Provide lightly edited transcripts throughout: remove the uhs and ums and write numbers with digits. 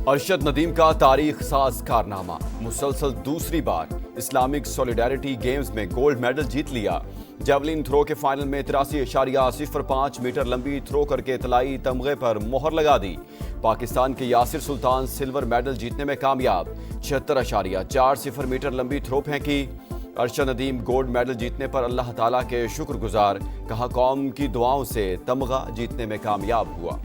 ارشد ندیم کا تاریخ ساز کارنامہ، مسلسل دوسری بار اسلامک سولیڈیرٹی گیمز میں گولڈ میڈل جیت لیا۔ جیولن تھرو کے فائنل میں 83.05 میٹر لمبی تھرو کر کے طلائی تمغے پر مہر لگا دی۔ پاکستان کے یاسر سلطان سلور میڈل جیتنے میں کامیاب، 76.40 میٹر لمبی تھرو پھینکی۔ ارشد ندیم گولڈ میڈل جیتنے پر اللہ تعالیٰ کے شکر گزار، کہا قوم کی دعاؤں سے تمغہ جیتنے میں کامیاب ہوا۔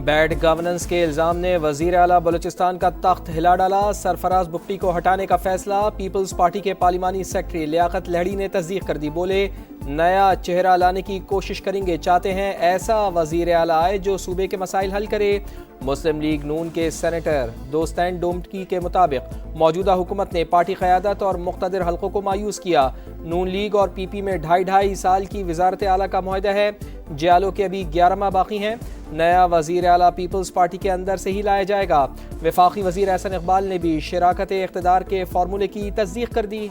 بیڈ گورننس کے الزام نے وزیر اعلیٰ بلوچستان کا تخت ہلا ڈالا، سرفراز بگٹی کو ہٹانے کا فیصلہ۔ پیپلز پارٹی کے پارلیمانی سیکرٹری لیاقت لہڑی نے تصدیق کر دی، بولے نیا چہرہ لانے کی کوشش کریں گے، چاہتے ہیں ایسا وزیر اعلیٰ آئے جو صوبے کے مسائل حل کرے۔ مسلم لیگ نون کے سینیٹر دوستین ڈومٹکی کے مطابق موجودہ حکومت نے پارٹی قیادت اور مقتدر حلقوں کو مایوس کیا۔ نون لیگ اور پی پی میں 2.5 سال کی وزارت اعلیٰ کا معاہدہ ہے، جیالو کے ابھی 11 ماہ باقی ہیں۔ نیا وزیر اعلیٰ پیپلز پارٹی کے اندر سے ہی لایا جائے گا۔ وفاقی وزیر احسن اقبال نے بھی شراکت اقتدار کے فارمولے کی تصدیق کر دی۔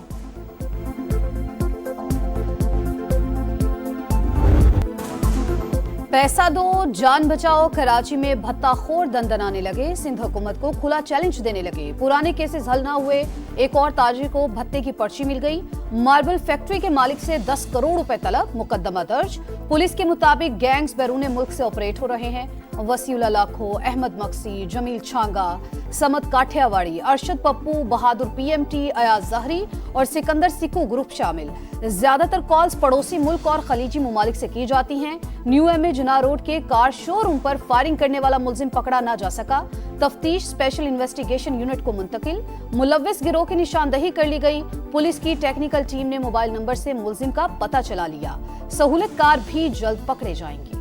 پیسہ دو جان بچاؤ، کراچی میں بھتہ خور دندنانے لگے، سندھ حکومت کو کھلا چیلنج دینے لگے۔ پرانے کیسز حل نہ ہوئے، ایک اور تاجر کو بھتے کی پرچی مل گئی۔ ماربل فیکٹری کے مالک سے 10 کروڑ روپے طلب، مقدمہ درج۔ پولیس کے مطابق گینگز بیرون ملک سے آپریٹ ہو رہے ہیں۔ وسیع اللہ لاکھو، احمد مقصی، جمیل چھانگا، سمت کاٹھیا واڑی، ارشد پپو، بہادر پی ایم ٹی، ایاز زہری اور سکندر سکو گروپ شامل۔ زیادہ تر کالز پڑوسی ملک اور خلیجی ممالک سے کی جاتی ہیں۔ نیو ایم اے جناح روڈ کے کار شو روم پر فائرنگ کرنے والا ملزم پکڑا نہ جا سکا، تفتیش اسپیشل انویسٹیگیشن یونٹ کو منتقل۔ ملوث گروہ کی نشاندہی کر لی گئی، پولیس کی ٹیکنیکل ٹیم نے موبائل نمبر سے ملزم کا پتہ چلا لیا۔ سہولت کار بھی جلد پکڑے جائیں گے۔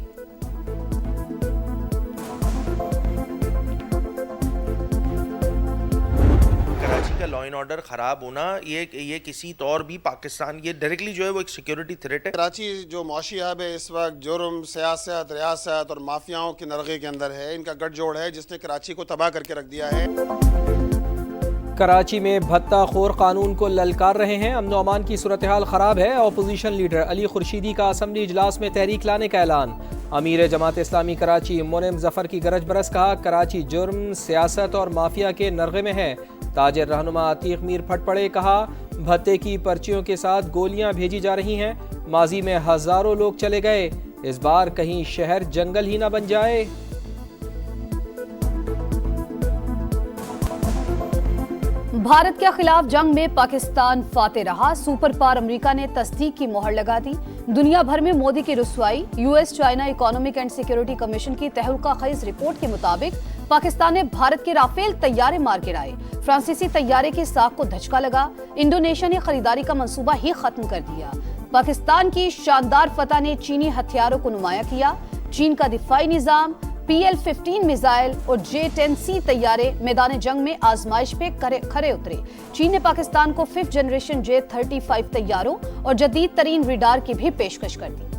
لا اینڈ آرڈر خراب ہونا یہ کسی طور بھی پاکستان یہ ڈائریکٹلی جو ہے وہ ایک سیکیورٹی تھریٹ ہے۔ کراچی جو معاشی ہب ہے اس وقت جرم، سیاست، ریاست اور مافیاؤں کے نرغے کے اندر ہے، ان کا گٹھ جوڑ ہے جس نے کراچی کو تباہ کر کے رکھ دیا ہے۔ کراچی میں بھتہ خور قانون کو للکار رہے ہیں، امن و امان کی صورتحال خراب ہے۔ اپوزیشن لیڈر علی خورشیدی کا اسمبلی اجلاس میں تحریک لانے کا اعلان۔ امیر جماعت اسلامی کراچی منعم ظفر کی گرج برس، کہا کراچی جرم، سیاست اور مافیا کے نرغے میں ہے۔ تاجر رہنما عتیق میر پھٹ پڑے، کہا بھتے کی پرچیوں کے ساتھ گولیاں بھیجی جا رہی ہیں، ماضی میں ہزاروں لوگ چلے گئے، اس بار کہیں شہر جنگل ہی نہ بن جائے۔ بھارت کے خلاف جنگ میں پاکستان فاتح رہا، سپر پاور امریکہ نے تصدیق کی مہر لگا دی۔ دنیا بھر میں مودی کی رسوائی، U S China economic and security commission کی تہلکہ خیز رپورٹ کے مطابق پاکستان نے بھارت کے رافیل طیارے مار گرائے، فرانسیسی طیارے کی ساکھ کو دھچکا لگا، انڈونیشیا نے خریداری کا منصوبہ ہی ختم کر دیا۔ پاکستان کی شاندار فتح نے چینی ہتھیاروں کو نمایاں کیا، چین کا دفاعی نظام، PL-15 میزائل اور J-10C طیارے میدان جنگ میں آزمائش پہ کھرے اترے۔ چین نے پاکستان کو 5th جنریشن J-35 طیاروں اور جدید ترین ریڈار کی بھی پیشکش کر دی۔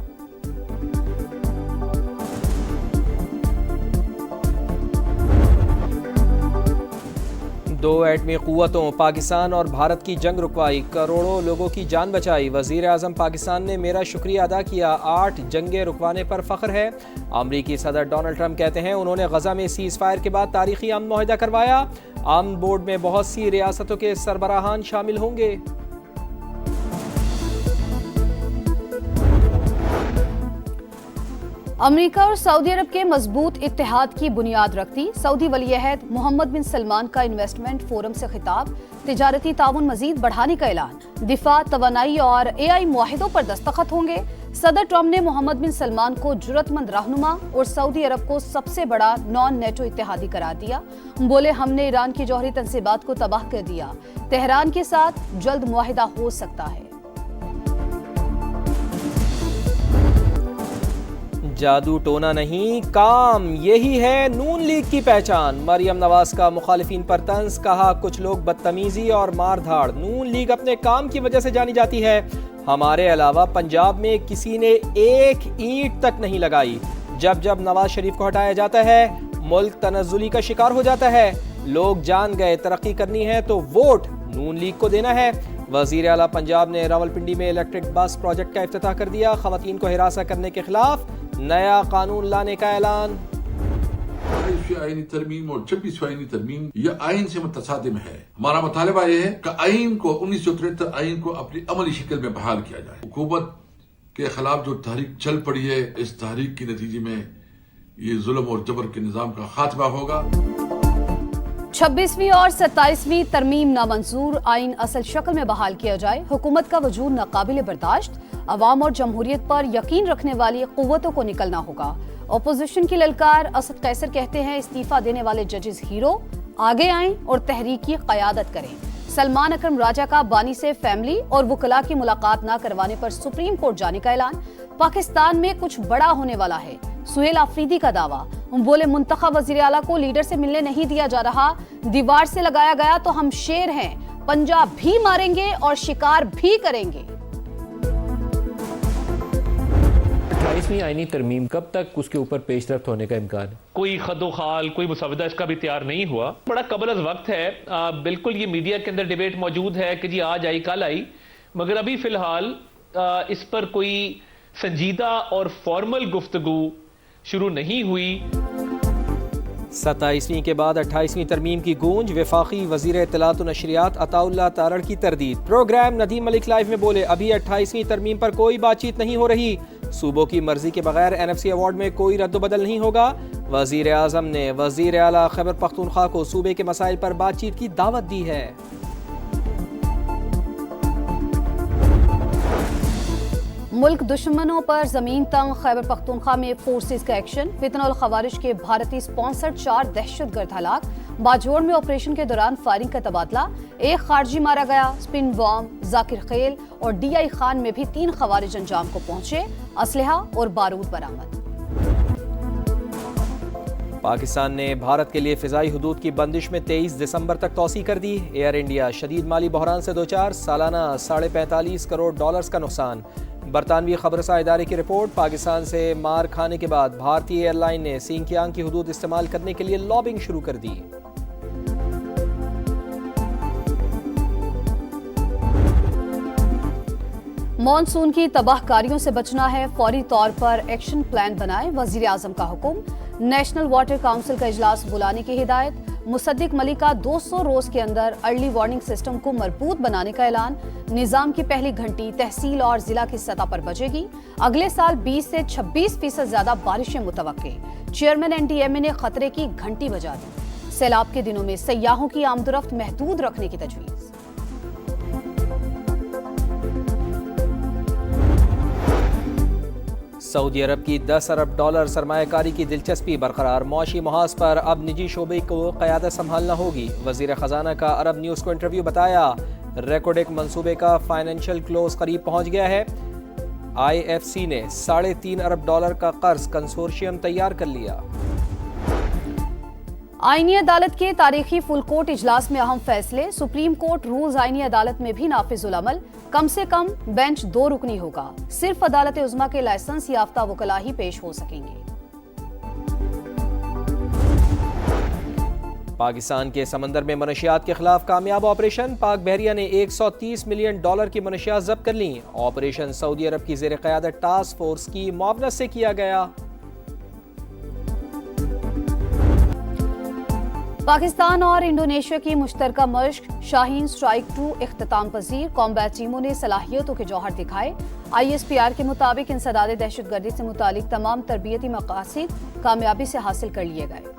دو ایٹمی قوتوں پاکستان اور بھارت کی جنگ رکوائی، کروڑوں لوگوں کی جان بچائی۔ وزیر اعظم پاکستان نے میرا شکریہ ادا کیا، 8 جنگیں رکوانے پر فخر ہے۔ امریکی صدر ڈونلڈ ٹرمپ کہتے ہیں انہوں نے غزہ میں سیز فائر کے بعد تاریخی امن معاہدہ کروایا، امن بورڈ میں بہت سی ریاستوں کے سربراہان شامل ہوں گے۔ امریکہ اور سعودی عرب کے مضبوط اتحاد کی بنیاد رکھتی، سعودی ولی عہد محمد بن سلمان کا انویسٹمنٹ فورم سے خطاب، تجارتی تعاون مزید بڑھانے کا اعلان، دفاع، توانائی اور AI معاہدوں پر دستخط ہوں گے۔ صدر ٹرمپ نے محمد بن سلمان کو جرأت مند رہنما اور سعودی عرب کو سب سے بڑا نان نیٹو اتحادی قرار دیا، بولے ہم نے ایران کی جوہری تنصیبات کو تباہ کر دیا، تہران کے ساتھ جلد معاہدہ ہو سکتا ہے۔ جادو ٹونا نہیں، کام، یہی ہے نون لیگ کی پہچان۔ مریم نواز کا مخالفین پر طنز، کہا کچھ لوگ بدتمیزی اور مار دھاڑ، نون لیگ اپنے کام کی وجہ سے جانی جاتی ہے، ہمارے علاوہ پنجاب میں کسی نے ایک اینٹ تک نہیں لگائی۔ جب جب نواز شریف کو ہٹایا جاتا ہے ملک تنزلی کا شکار ہو جاتا ہے، لوگ جان گئے ترقی کرنی ہے تو ووٹ نون لیگ کو دینا ہے۔ وزیر اعلیٰ پنجاب نے راولپنڈی میں الیکٹرک بس پروجیکٹ کا افتتاح کر دیا، خواتین کو ہراساں کرنے کے خلاف نیا قانون لانے کا اعلان۔ 28वीं आईनी तरमीम और 26वीं आईनी तरमीम यह आइन से मुतसादिम है। हमारा मुतालबा यह है कि आइन को 1973 आइन को अपनी अमली शक्ल में बहाल किया जाए। हुकूमत के खिलाफ जो तहरीक चल पड़ी है, इस तहरीक के नतीजे में ये जुल्म और जबर के निज़ाम का खात्मा होगा। 26वीं और 27वीं तरमीम नामंजूर, आइन असल शक्ल में बहाल किया जाए। हुकूमत का वजूद नाकाबिल बर्दाश्त, अवाम और जमहूरियत पर यकीन रखने वाली कुव्वतों को निकलना होगा। अपोजिशन की ललकार, असद कैसर कहते हैं इस्तीफा देने वाले जजेस हीरो, आगे आएं और तहरीक की क़यादत करें। सलमान अकरम राजा का बानी से फैमिली और वकला की मुलाकात न करवाने पर सुप्रीम कोर्ट जाने का ऐलान। पाकिस्तान में कुछ बड़ा होने वाला है, सुहेल आफरीदी का दावा। बोले मुंतखब वजीर आला को लीडर से मिलने नहीं दिया जा रहा, दीवार से लगाया गया तो हम शेर हैं, पंजाब भी मारेंगे और शिकार भी करेंगे। 28वीं आईनी तरमीम कब तक उसके ऊपर पेशरफ्त होने का इम्कान है? कोई खदोखाल, कोई मुसवदा इसका भी तैयार नहीं हुआ, बड़ा कबल अज़ वक्त है। बिल्कुल ये मीडिया के अंदर डिबेट मौजूद है कि जी आज आई कल आई, मगर अभी फिलहाल इस पर कोई संजीदा और फॉर्मल गुफ्तगू शुरू नहीं हुई। 27वीं के बाद 28वीं तरमीम की गूंज, वफाकी वजीर इत्तलात व नशरियात अताउल्लाह तारड़ की तरदीद। प्रोग्राम नदीम मलिक लाइव में बोले अभी 28वीं तरमीम पर कोई बातचीत नहीं हो रही, सूबों की मर्जी के बगैर NFC अवार्ड में कोई रद्द-बदल नहीं होगा। वजीर आज़म ने वजीर आला खैबर पख्तूनख्वा को सूबे के मसाइल पर बातचीत की दावत दी है। मुल्क दुश्मनों पर जमीन तंग, खैबर पख्तूनख्वा में फोर्सेस का एक्शन। फितना और खवारिज के भारतीय स्पॉन्सर्ड 4 दहशतगर्द हलाक। बाजोड़ में ऑपरेशन के दौरान फायरिंग का तबादला, एक खारजी मारा गया। स्पिन बॉम्ब, जाकिर खेल और DI खान में भी 3 खवारिज अंजाम को पहुंचे, असलहा और बारूद बरामद। पाकिस्तान ने भारत के लिए फ़िज़ाई हुदूद की बंदिश में 23 दिसंबर तक तौसी कर दी। एयर इंडिया शदीद माली बहरान से दोचार, सालाना $45.5 करोड़ का नुकसान। बरतानवी खबरसा इदारे की रिपोर्ट, पाकिस्तान से मार खाने के बाद भारतीय एयरलाइन ने सिंकियांग की हुदूद इस्तेमाल करने के लिए लॉबिंग शुरू कर दी। मॉनसून की तबाहकारियों से बचना है, फौरी तौर पर एक्शन प्लान बनाए, वजीर आजम का हुक्म। नेशनल वाटर काउंसिल का इजलास बुलाने की हिदायत। मुसद्दिक मलिक का 200 रोज के अंदर अर्ली वार्निंग सिस्टम को मजबूत बनाने का ऐलान। निजाम की पहली घंटी तहसील और जिला की सतह पर बजेगी। अगले साल 20 से 26% ज्यादा बारिशें मुतवक्के। चेयरमैन NDMA ने खतरे की घंटी बजा दी। सैलाब के दिनों में सयाहों की आमदोरफ्त महदूद रखने की तजवीज़। सऊदी अरब की $10 अरब सरमायाकारी की दिलचस्पी बरकरार। मुआशी महाज पर अब निजी शोबे को क़यादत संभालना होगी। वज़ीर ख़जाना का अरब न्यूज़ को इंटरव्यू, बताया रेकोडेक मंसूबे का फाइनेंशियल क्लोज करीब पहुंच गया है। IFC ने $3.5 अरब का कर्ज कंसोर्शियम तैयार कर लिया। आईनी अदालत के तारीखी फुल कोर्ट इजलास में अहम फैसले। सुप्रीम कोर्ट रूल्स आईनी अदालत में भी नाफिजुल अमल। कम से कम बेंच 2 रुकनी होगा। सिर्फ अदालत उज़्मा के लाइसेंस याफ्ता वकला ही पेश हो सकेंगे। पाकिस्तान के समंदर में मनशियात के खिलाफ कामयाब ऑपरेशन। पाक बहरिया ने $130 मिलियन की मनशियात जब्त कर ली। ऑपरेशन सऊदी अरब की ज़ेर क़यादत टास्क फोर्स की मुआवनत से किया गया। पाकिस्तान और इंडोनेशिया की मुश्तरका मश्क शाहीन स्ट्राइक 2 इख्तिताम पजीर। कॉम्बैट टीमों ने सलाहियतों के जौहर दिखाए। ISPR के मुताबिक इंसदाद दहशतगर्दी से मुतालिक तमाम तरबियती मकासद कामयाबी से हासिल कर लिए गए।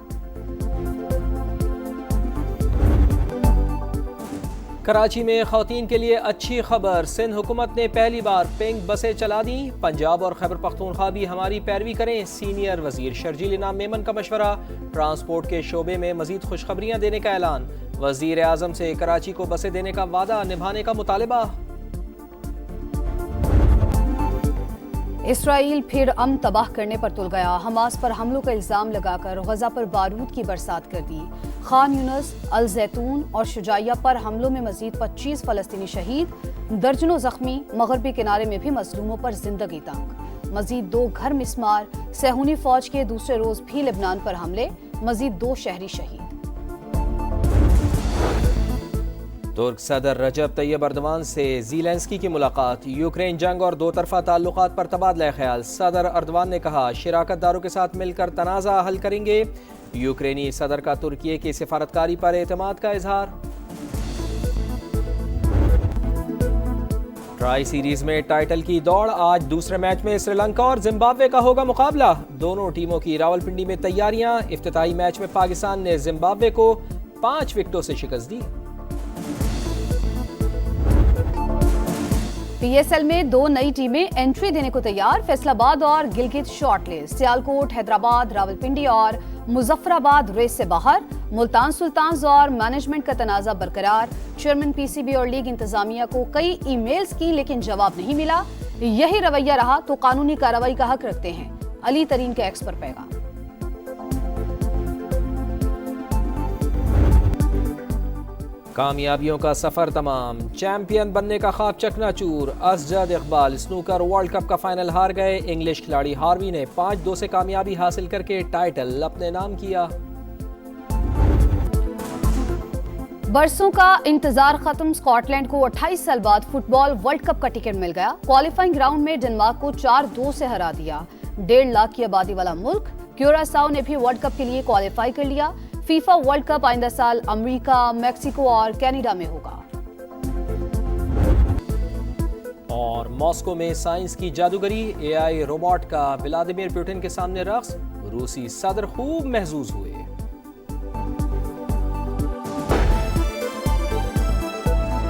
कराची में खवातीन के लिए अच्छी खबर। सिंध हुकूमत ने पहली बार पिंक बसें चला दी। पंजाब और खैबर पख्तूनख्वा भी हमारी पैरवी करें। सीनियर वजीर शर्जील इनाम मेमन का मशवरा। ट्रांसपोर्ट के शोबे में मजीद खुशखबरियां देने का ऐलान। वजीर आजम से कराची को बसें देने का वादा निभाने का मुतालबा। इसराइल फिर अमन तबाह करने पर तुल गया। हमास पर हमलों का इल्जाम लगाकर गजा पर बारूद की बरसात कर दी। खान यूनस, अल जैतून और शुजाइया पर हमलों में मजीद 25 फलस्तीनी शहीद, दर्जनों जख्मी। मगरबी किनारे में भी मजलूमों पर जिंदगी तंग। मजीद 2 घर मिस्मार। सहूनी फौज के दूसरे रोज भी लेबनान पर हमले, मजीद 2 शहरी शहीद। तुर्क सदर रजब तैयब अर्दवान से ज़ेलेंस्की की मुलाकात। यूक्रेन जंग और 2 तरफ़ा ताल्लुकात पर तबादला ख्याल। सदर अर्दवान ने कहा शिराकत दारों के साथ मिलकर तनाज़ा हल करेंगे। यूक्रेनी सदर का तुर्की की सिफारतकारी पर एतमाद का इजहार। ट्राई सीरीज में टाइटल की दौड़, आज दूसरे मैच में श्रीलंका और जिम्बाब्वे का होगा मुकाबला। दोनों टीमों की रावलपिंडी में तैयारियां। इफ्तिताई मैच में पाकिस्तान ने जिम्बाब्वे को 5 विकेटों से शिकस्त दी। पीएसएल में 2 नई टीमें एंट्री देने को तैयार। फैसलाबाद और गिलगित शॉर्टलिस्ट, सियालकोट, हैदराबाद, रावलपिंडी और मुजफ्फराबाद रेस से बाहर। मुल्तान सुल्तान्स और मैनेजमेंट का तनाजा बरकरार। चेयरमैन पीसीबी और लीग इंतजामिया को कई ईमेल्स की लेकिन जवाब नहीं मिला। यही रवैया रहा तो कानूनी कार्रवाई का हक रखते हैं। अली तरीन के एक्स पर पैगाम। कामयाबियों का सफर तमाम, चैंपियन बनने का ख्वाब चकनाचूर। Asjad Iqbal snooker world cup का फाइनल हार गए। इंग्लिश खिलाड़ी हार्वी ने 5-2 से कामयाबी हासिल करके टाइटल अपने नाम किया। बरसों का इंतजार खत्म, स्कॉटलैंड को 28 साल बाद फुटबॉल वर्ल्ड कप का टिकट मिल गया। क्वालिफाइंग राउंड में डेनमार्क को 4-2 से हरा दिया। 1.5 लाख की आबादी वाला मुल्क क्यूरासाओ ने भी वर्ल्ड कप के लिए क्वालिफाई कर लिया। फीफा वर्ल्ड कप आइंदा साल अमेरिका, मैक्सिको और कनाडा में होगा। और मॉस्को में साइंस की जादूगरी, एआई रोबोट का व्लादिमीर पुतिन के सामने रक्स। रूसी सदर खूब महजूज हुए।